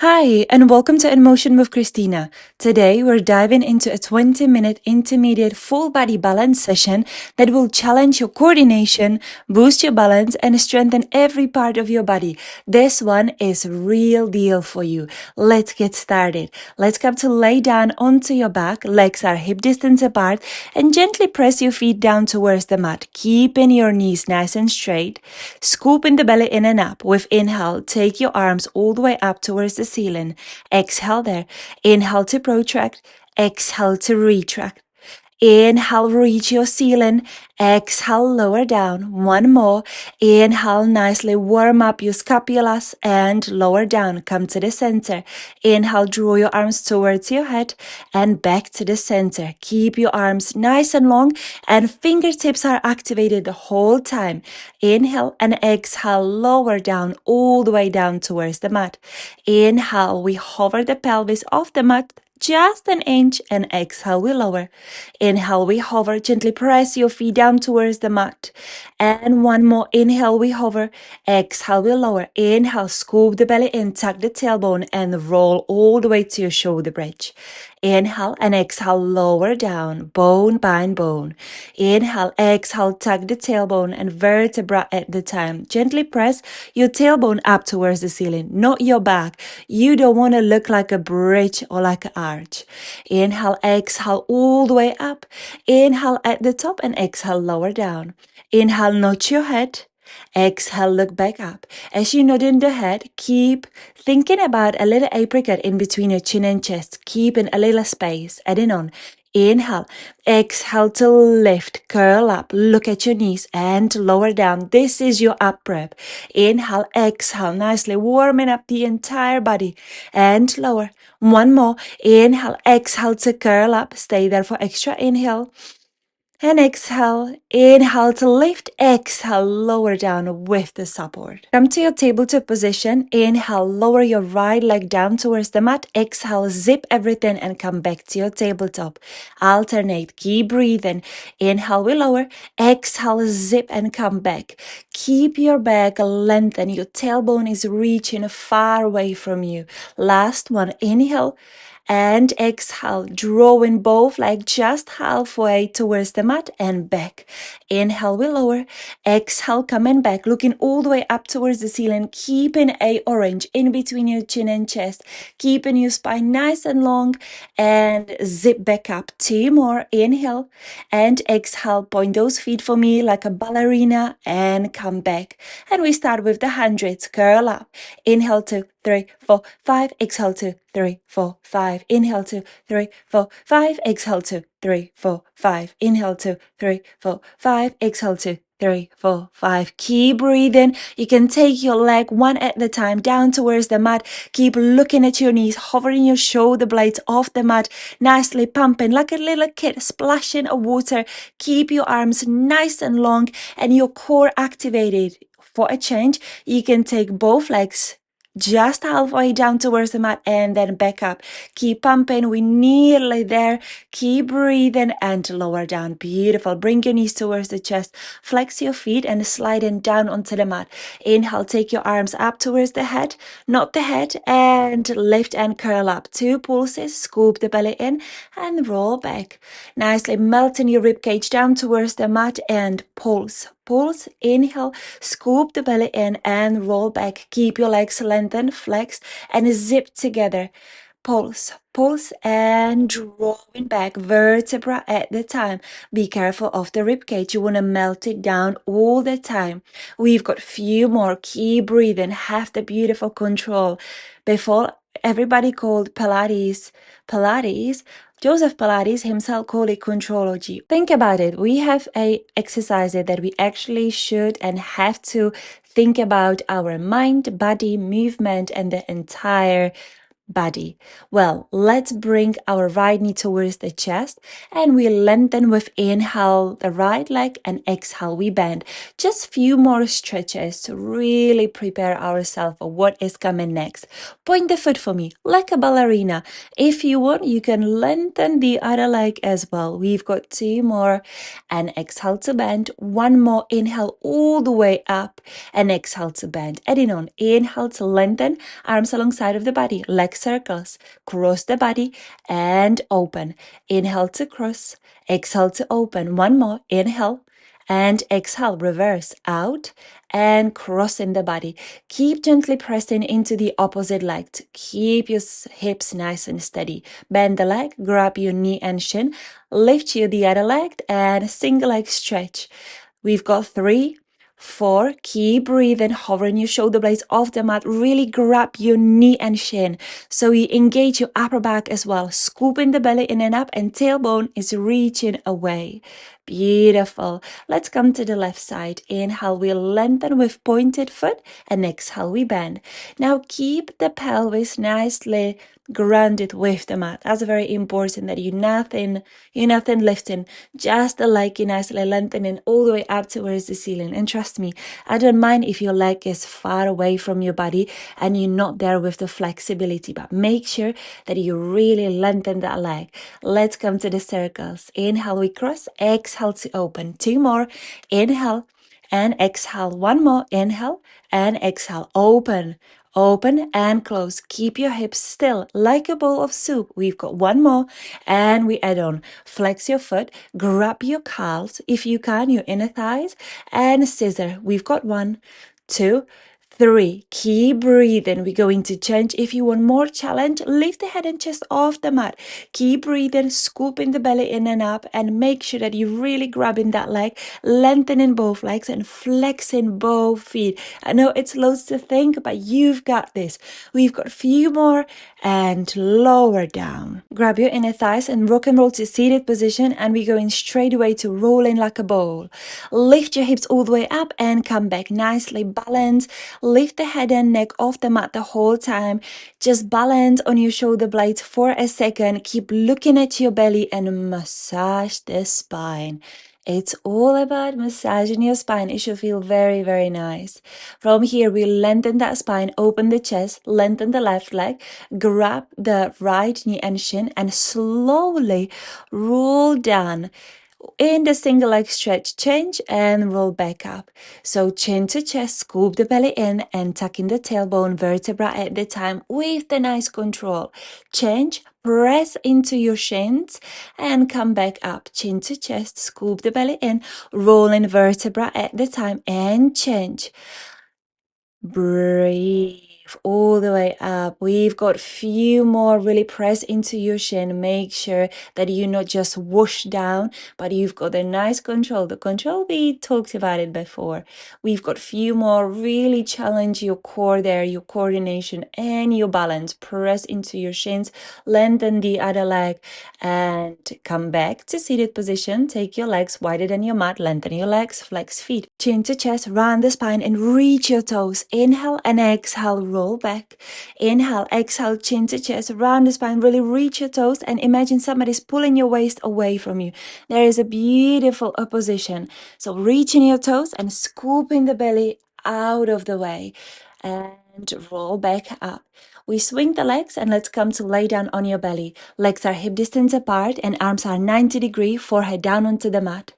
Hi, and welcome to In Motion with Kristyna. Today, we're diving into a 20-minute intermediate full body balance session that will challenge your coordination, boost your balance, and strengthen every part of your body. This one is real deal for you. Let's get started. Let's come to lay down onto your back, legs are hip distance apart, and gently press your feet down towards the mat, keeping your knees nice and straight. Scooping the belly in and up. With inhale, take your arms all the way up towards the ceiling. Exhale there. Inhale to protract. Exhale to retract. Inhale, reach your ceiling. Exhale, lower down. One more. Inhale, nicely warm up your scapulas and lower down. Come to the center. Inhale, draw your arms towards your head and back to the center. Keep your arms nice and long and fingertips are activated the whole time. Inhale and exhale, lower down all the way down towards the mat. Inhale, we hover the pelvis off the mat just an inch, and exhale, we lower. Inhale, we hover, gently press your feet down towards the mat. And one more, inhale, we hover, exhale, we lower. Inhale, scoop the belly in, tuck the tailbone, and roll all the way to your shoulder bridge. Inhale and exhale, lower down, bone bind bone. Inhale, exhale, tuck the tailbone and vertebra at the time. Gently press your tailbone up towards the ceiling, not your back. You don't want to look like a bridge or like an arch. Inhale, exhale, all the way up. Inhale at the top and exhale, lower down. Inhale, nod your head. Exhale, look back up. As you nod in the head, keep thinking about a little apricot in between your chin and chest, keeping a little space. Adding on. Inhale, exhale to lift, curl up, look at your knees and lower down. This is your up prep. Inhale, exhale, nicely warming up the entire body and lower. One more. Inhale, exhale to curl up. Stay there for extra inhale. And exhale, inhale to lift, exhale, lower down with the support. Come to your tabletop position. Inhale, lower your right leg down towards the mat. Exhale, zip everything and come back to your tabletop. Alternate, keep breathing. Inhale, we lower. Exhale, zip and come back. Keep your back lengthened. Your tailbone is reaching far away from you. Last one, inhale. And exhale, drawing both legs just halfway towards the mat and back. Inhale, we lower. Exhale, coming back, looking all the way up towards the ceiling, keeping a orange in between your chin and chest, keeping your spine nice and long, and zip back up. Two more. Inhale and exhale. Point those feet for me like a ballerina and come back. And we start with the hundreds. Curl up. Inhale, 2, 3, 4, 5. Exhale, 2, 3, 4, 5. Inhale, 2, 3, 4, 5. Exhale, 2, 3, 4, 5. Inhale, 2, 3, 4, 5. Exhale, 2, 3, 4, 5. Keep breathing. You can take your leg one at a time down towards the mat. Keep looking at your knees, hovering your shoulder blades off the mat, nicely pumping like a little kid splashing of water. Keep your arms nice and long and your core activated. For a change, you can take both legs just halfway down towards the mat and then back up. Keep pumping. We're nearly there. Keep breathing and lower down. Beautiful. Bring your knees towards the chest. Flex your feet and slide in down onto the mat. Inhale, take your arms up towards the head, not the head, and lift and curl up. 2 pulses. Scoop the belly in and roll back. Nicely melting your rib cage down towards the mat and pulse. Pulse, inhale, scoop the belly in and roll back. Keep your legs lengthened, flexed, and zip together. Pulse, pulse, and drawing back vertebra at the time. Be careful of the rib cage. You want to melt it down all the time. We've got few more. Keep breathing. Have the beautiful control. Before everybody called Pilates, Joseph Pilates himself called it contrology. Think about it. We have a exercise that we actually should and have to think about our mind, body, movement, and the entire body. Well, let's bring our right knee towards the chest and we lengthen with inhale the right leg and exhale we bend. Just few more stretches to really prepare ourselves for what is coming next. Point the foot for me like a ballerina. If you want, you can lengthen the other leg as well. We've got two more and exhale to bend. One more, inhale all the way up and exhale to bend. Adding on, inhale to lengthen, arms alongside of the body, leg circles, cross the body and open. Inhale to cross, exhale to open. One more, inhale and exhale, reverse out and crossing the body. Keep gently pressing into the opposite leg to keep your hips nice and steady. Bend the leg, grab your knee and shin, lift you the other leg and single leg stretch. We've got 3, 4, keep breathing, hovering your shoulder blades off the mat, really grab your knee and shin. So you engage your upper back as well, scooping the belly in and up and tailbone is reaching away. Beautiful. Let's come to the left side. Inhale, we lengthen with pointed foot and exhale, we bend. Now keep the pelvis nicely grounded with the mat. That's very important that you're nothing lifting, just the leg nicely lengthening all the way up towards the ceiling. And trust me, I don't mind if your leg is far away from your body and you're not there with the flexibility, but make sure that you really lengthen that leg. Let's come to the circles. Inhale, we cross, exhale to open. 2 more. Inhale and exhale. 1 more. Inhale and exhale. Open. Open and close. Keep your hips still like a bowl of soup. We've got 1 more and we add on. Flex your foot, grab your calves if you can, your inner thighs, and scissor. We've got 1, 2, 3. Keep breathing. We're going to change. If you want more challenge, lift the head and chest off the mat. Keep breathing, scooping the belly in and up, and make sure that you're really grabbing that leg, lengthening both legs and flexing both feet. I know it's loads to think, but you've got this. We've got a few more and lower down. Grab your inner thighs and rock and roll to seated position, and we're going straight away to rolling like a ball. Lift your hips all the way up and come back nicely. Balance. Lift the head and neck off the mat the whole time. Just balance on your shoulder blades for a second. Keep looking at your belly and massage the spine. It's all about massaging your spine. It should feel very, very nice. From here, we lengthen that spine, open the chest, lengthen the left leg, grab the right knee and shin, and slowly roll down. In the single leg stretch, change and roll back up. So chin to chest, scoop the belly in and tuck in the tailbone vertebra at the time with the nice control. Change, press into your shins and come back up. Chin to chest, scoop the belly in, rolling vertebra at the time and change. Breathe all the way up. We've got few more. Really press into your shin. Make sure that you not just whoosh down, but you've got the nice control. The control, we talked about it before. We've got few more. Really challenge your core there, your coordination and your balance. Press into your shins. Lengthen the other leg and come back to seated position. Take your legs wider than your mat. Lengthen your legs. Flex feet. Chin to chest. Round the spine and reach your toes. Inhale and exhale, roll back. Inhale, exhale, chin to chest, round the spine, really reach your toes and imagine somebody's pulling your waist away from you. There is a beautiful opposition. So reaching your toes and scooping the belly out of the way and roll back up. We swing the legs and let's come to lay down on your belly. Legs are hip distance apart and arms are 90 degrees, forehead down onto the mat.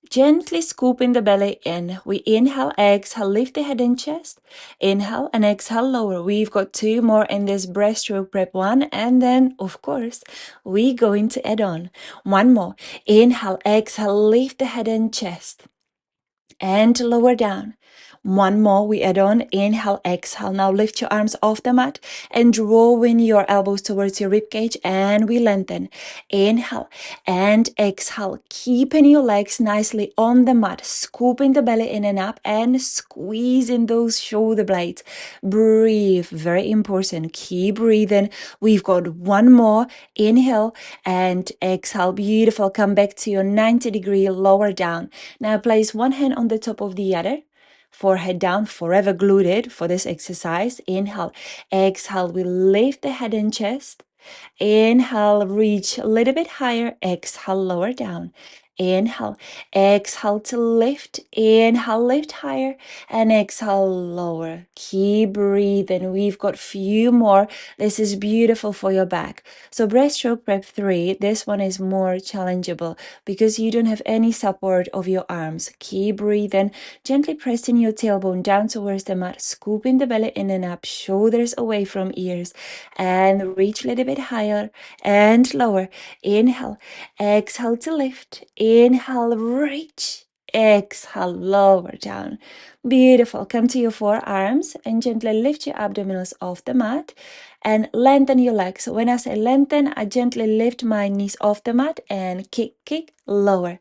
Gently scooping the belly in. We inhale, exhale, lift the head and chest. Inhale and exhale, lower. We've got 2 more in this breaststroke prep 1. And then, of course, we're going to add on 1 more. Inhale, exhale, lift the head and chest. And lower down. 1 more, we add on, inhale, exhale. Now lift your arms off the mat and drawing your elbows towards your ribcage and we lengthen. Inhale and exhale, keeping your legs nicely on the mat, scooping the belly in and up and squeezing those shoulder blades. Breathe, very important, keep breathing. We've got 1 more, inhale and exhale. Beautiful, come back to your 90 degree lower down. Now place one hand on the top of the other. forehead down, forever glued for this exercise. Inhale, exhale, we lift the head and chest. Inhale, reach a little bit higher. Exhale, lower down. Inhale, exhale to lift. Inhale, lift higher. And exhale, lower. Keep breathing. We've got few more. This is beautiful for your back. So breaststroke prep 3, this one is more challengeable because you don't have any support of your arms. Keep breathing. Gently pressing your tailbone down towards the mat. Scooping the belly in and up. Shoulders away from ears. And reach a little bit higher and lower. Inhale. Exhale to lift. Inhale, reach. Exhale, lower down. Beautiful. Come to your forearms and gently lift your abdominals off the mat and lengthen your legs. So when I say lengthen, I gently lift my knees off the mat and kick, kick, lower.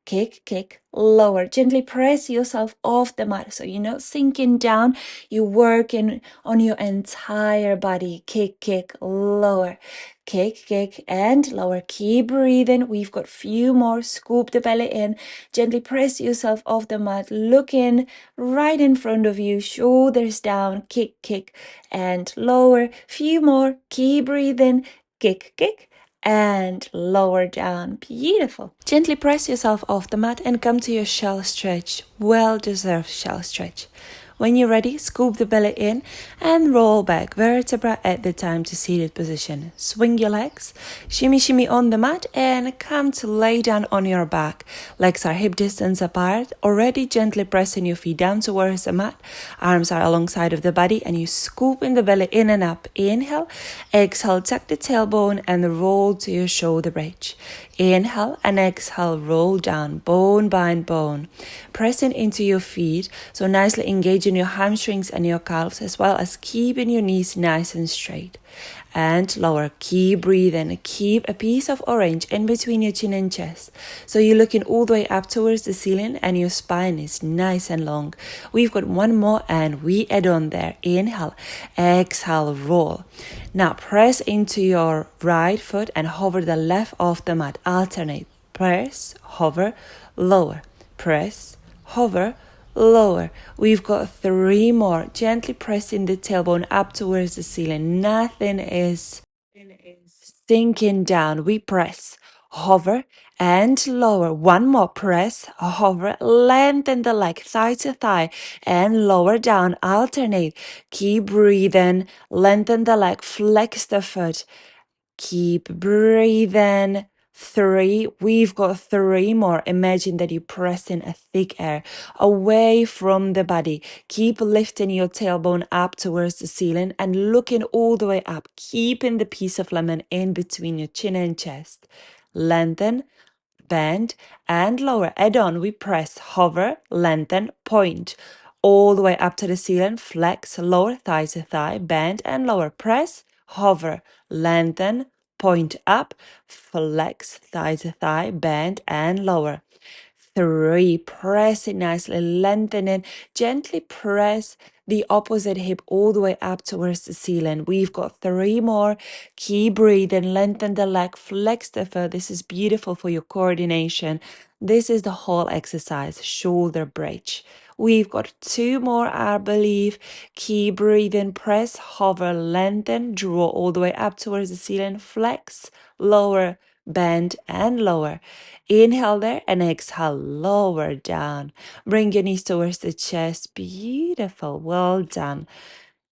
Kick, kick, lower. Gently press yourself off the mat. So you're not sinking down. You're working on your entire body. Kick, kick, lower. Kick, kick, and lower. Keep breathing. We've got few more. Scoop the belly in. Gently press yourself off the mat. Look in right in front of you. Shoulders down. Kick, kick, and lower. Few more. Keep breathing. Kick, kick, and lower down. Beautiful. Gently press yourself off the mat and come to your shell stretch. Well-deserved shell stretch. When you're ready, scoop the belly in and roll back, vertebra at the time to seated position. Swing your legs, shimmy shimmy on the mat and come to lay down on your back. Legs are hip distance apart, already gently pressing your feet down towards the mat. Arms are alongside of the body and you scoop in the belly in and up. Inhale, exhale, tuck the tailbone and roll to your shoulder bridge. Inhale and exhale, roll down, bone bind bone. Pressing into your feet, so nicely engaging your hamstrings and your calves, as well as keeping your knees nice and straight. And lower, keep breathing, keep a piece of orange in between your chin and chest. So you're looking all the way up towards the ceiling and your spine is nice and long. We've got one more and we add on there. Inhale, exhale, roll. Now press into your right foot and hover the left off the mat. Alternate. Press, hover, lower. Press, hover, lower. We've got 3 more. Gently pressing the tailbone up towards the ceiling. Nothing is sinking down. We press, hover, and lower. One more. Press, hover, lengthen the leg, thigh to thigh, and lower down. Alternate. Keep breathing. Lengthen the leg, flex the foot. Keep breathing. 3. We've got 3 more. Imagine that you're pressing a thick air away from the body. Keep lifting your tailbone up towards the ceiling and looking all the way up, keeping the piece of lemon in between your chin and chest. Lengthen, bend, and lower. Add on, we press, hover, lengthen, point. All the way up to the ceiling, flex, lower thigh to thigh, bend and lower. Press, hover, lengthen, point up, flex, thigh to thigh, bend and lower. 3, press it nicely, lengthen it, gently press the opposite hip all the way up towards the ceiling. We've got 3 more. Keep breathing, lengthen the leg, flex the foot. This is beautiful for your coordination. This is the whole exercise, shoulder bridge. We've got 2 more, I believe. Keep breathing, press, hover, lengthen, draw all the way up towards the ceiling, flex, lower, bend and lower. Inhale there and exhale, lower down. Bring your knees towards the chest. Beautiful. Well done.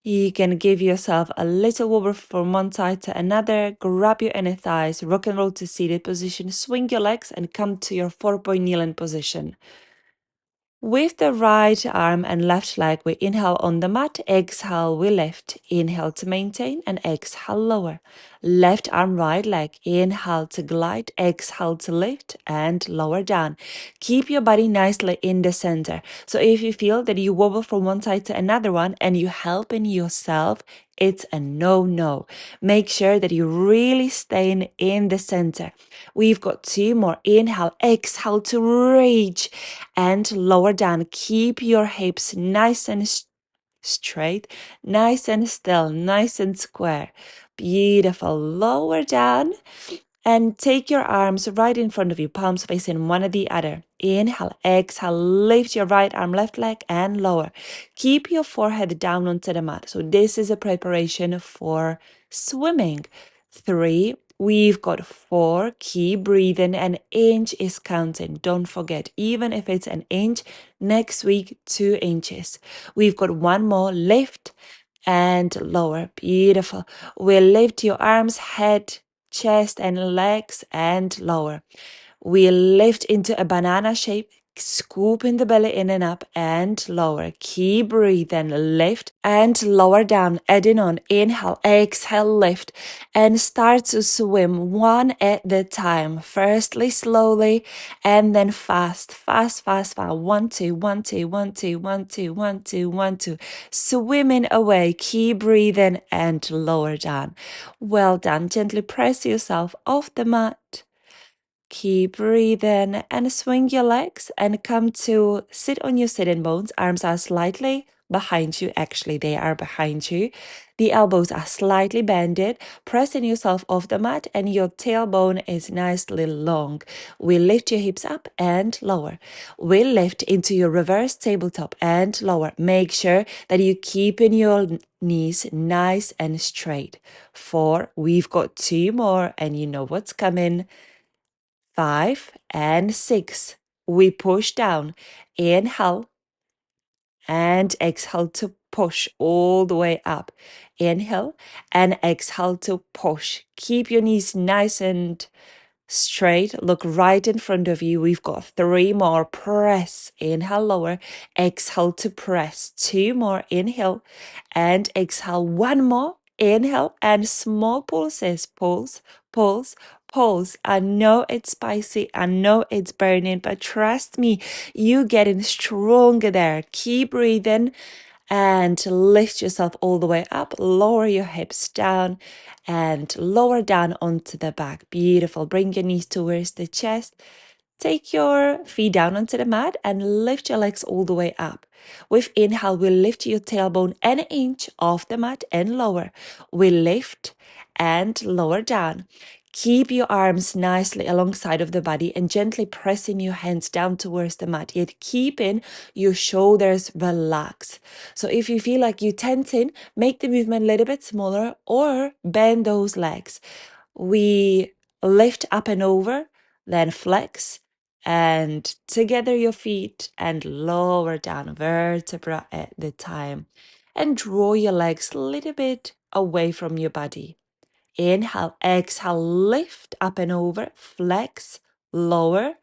You can give yourself a little wobble from one side to another. Grab your inner thighs, rock and roll to seated position. Swing your legs and come to your 4-point kneeling position. With the right arm and left leg, we inhale on the mat, exhale, we lift. Inhale to maintain and exhale, lower. Left arm, right leg, inhale to glide, exhale to lift and lower down. Keep your body nicely in the center. So if you feel that you wobble from one side to another one and you helping yourself, it's a no-no. Make sure that you're really staying in the center. We've got 2 more. Inhale, exhale to reach and lower down. Keep your hips nice and straight, nice and still, nice and square. Beautiful. Lower down And take your arms right in front of you, palms facing one or the other. Inhale, exhale, lift your right arm, left leg, and lower. Keep your forehead down onto the mat. So this is a preparation for swimming. 3, we've got 4, keep breathing, an inch is counting. Don't forget, even if it's an inch, next week, 2 inches. We've got 1 more, lift and lower. Beautiful. We'll lift your arms, head, chest, and legs, and lower. We'll lift into a banana shape, scooping the belly in and up and lower. Keep breathing, lift and lower down, adding on. Inhale, exhale, lift, and start to swim one at a time. Firstly, slowly, and then fast, fast, fast, fast. 1, 2, 1, 2, 1, 2, 1, 2, 1, 2, 1, 2. Swimming away. Keep breathing and lower down. Well done. Gently press yourself off the mat. Keep breathing and swing your legs and come to sit on your sitting bones. Arms are slightly behind you. Actually, they are behind you. The elbows are slightly bended, pressing yourself off the mat, and your tailbone is nicely long. We lift your hips up and lower. We lift into your reverse tabletop and lower. Make sure that you keep in your knees nice and straight. 4, we've got 2 more, and you know what's coming. 5 and 6. We push down. Inhale and exhale to push all the way up. Inhale and exhale to push. Keep your knees nice and straight. Look right in front of you. We've got 3 more. Press. Inhale, lower. Exhale to press. 2 more. Inhale and exhale. 1 more. Inhale and small pulses. Pulse, pulse, pulse. I know it's spicy. I know it's burning, but trust me, you getting stronger there. Keep breathing and lift yourself all the way up. Lower your hips down and lower down onto the back. Beautiful. Bring your knees towards the chest. Take your feet down onto the mat and lift your legs all the way up. With inhale, we'll lift your tailbone an inch off the mat and lower. We lift and lower down. Keep your arms nicely alongside of the body and gently pressing your hands down towards the mat, yet keeping your shoulders relaxed. So if you feel like you're tensing, make the movement a little bit smaller or bend those legs. We lift up and over, then flex and together your feet and lower down vertebra at the time. And draw your legs a little bit away from your body. Inhale, exhale, lift up and over, flex, lower,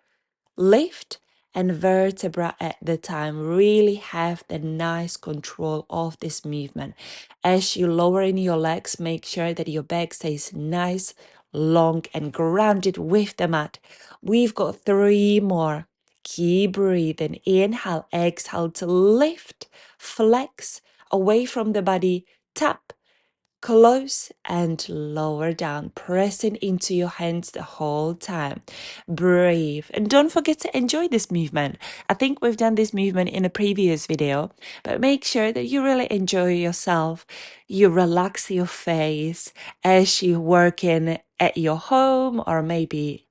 lift, and vertebra at the time. Really have the nice control of this movement. As you lower in your legs, make sure that your back stays nice, long, and grounded with the mat. We've got 3 more. Keep breathing. Inhale, exhale to lift, flex, away from the body, tap, close and lower down, pressing into your hands the whole time. Breathe. And don't forget to enjoy this movement. I think we've done this movement in a previous video, but make sure that you really enjoy yourself. You relax your face as you're working at your home or maybe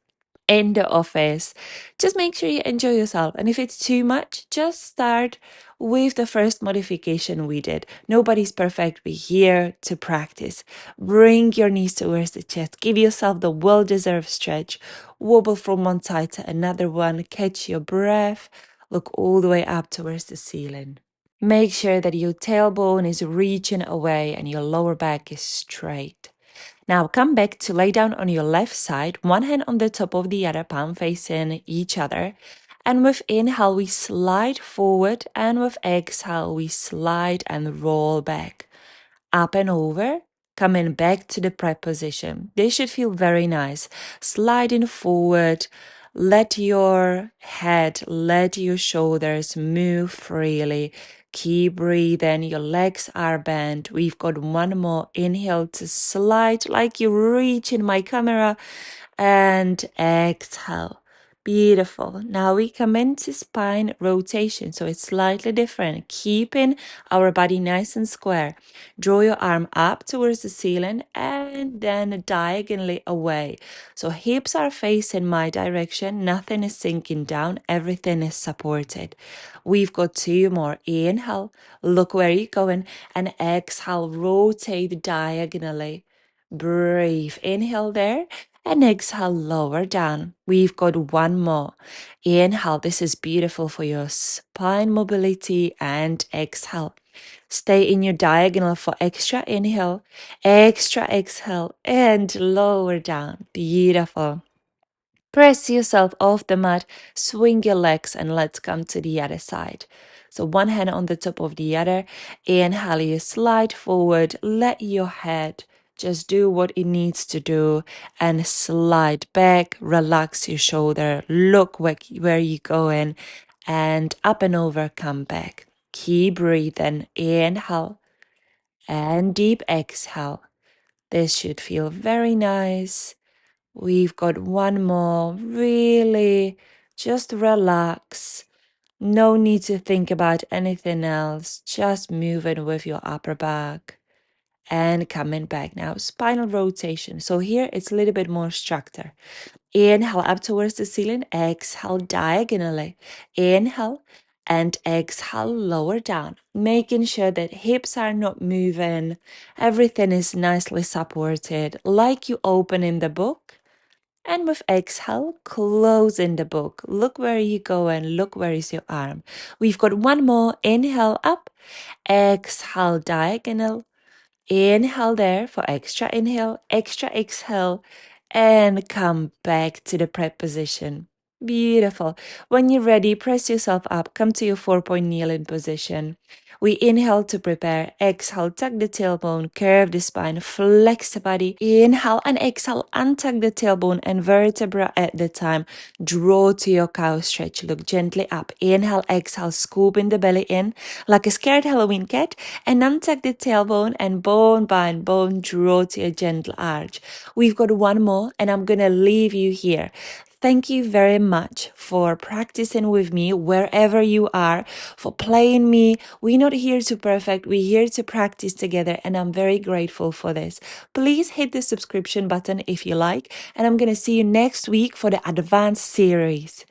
in the office. Just make sure you enjoy yourself. And if it's too much, just start with the first modification we did. Nobody's perfect. We're here to practice. Bring your knees towards the chest. Give yourself the well-deserved stretch. Wobble from one side to another one. Catch your breath. Look all the way up towards the ceiling. Make sure that your tailbone is reaching away and your lower back is straight. Now come back to lay down on your left side, one hand on the top of the other, palm facing each other. And with inhale, we slide forward, and with exhale, we slide and roll back. Up and over, coming back to the prep position. This should feel very nice. Sliding forward, let your head, let your shoulders move freely. Keep breathing, your legs are bent. We've got 1 more. Inhale to slide like you reach in my camera. And exhale. Beautiful. Now we come into spine rotation. So it's slightly different. Keeping our body nice and square. Draw your arm up towards the ceiling and then diagonally away. So hips are facing my direction. Nothing is sinking down. Everything is supported. We've got two more. Inhale. Look where you're going. And exhale. Rotate diagonally. Breathe. Inhale there. And exhale, lower down. We've got one more. Inhale, this is beautiful for your spine mobility. And exhale. Stay in your diagonal for extra inhale, extra exhale, and lower down. Beautiful. Press yourself off the mat, swing your legs, and let's come to the other side. So one hand on the top of the other. Inhale, you slide forward. Let your head just do what it needs to do and slide back. Relax your shoulder. Look where you're going and up and over, come back. Keep breathing. Inhale and deep exhale. This should feel very nice. We've got one more. Really, just relax. No need to think about anything else. Just moving with your upper back and coming back now. Spinal rotation. So here it's a little bit more structure. Inhale up towards the ceiling. Exhale diagonally. Inhale and exhale lower down. Making sure that hips are not moving. Everything is nicely supported like you open in the book. And with exhale, closing the book. Look where you go and look where is your arm. We've got one more. Inhale up. Exhale diagonal. Inhale there for extra inhale, extra exhale, and come back to the prep position. Beautiful. When you're ready, press yourself up, come to your 4-point kneeling position. We inhale to prepare, exhale, tuck the tailbone, curve the spine, flex the body. Inhale and exhale, untuck the tailbone and vertebra at the time. Draw to your cow stretch, look gently up. Inhale, exhale, scooping the belly in like a scared Halloween cat, and untuck the tailbone and bone bind, bone, draw to a gentle arch. We've got one more and I'm going to leave you here. Thank you very much for practicing with me wherever you are, for playing me. We're not here to perfect, we're here to practice together, and I'm very grateful for this. Please hit the subscription button if you like, and I'm going to see you next week for the advanced series.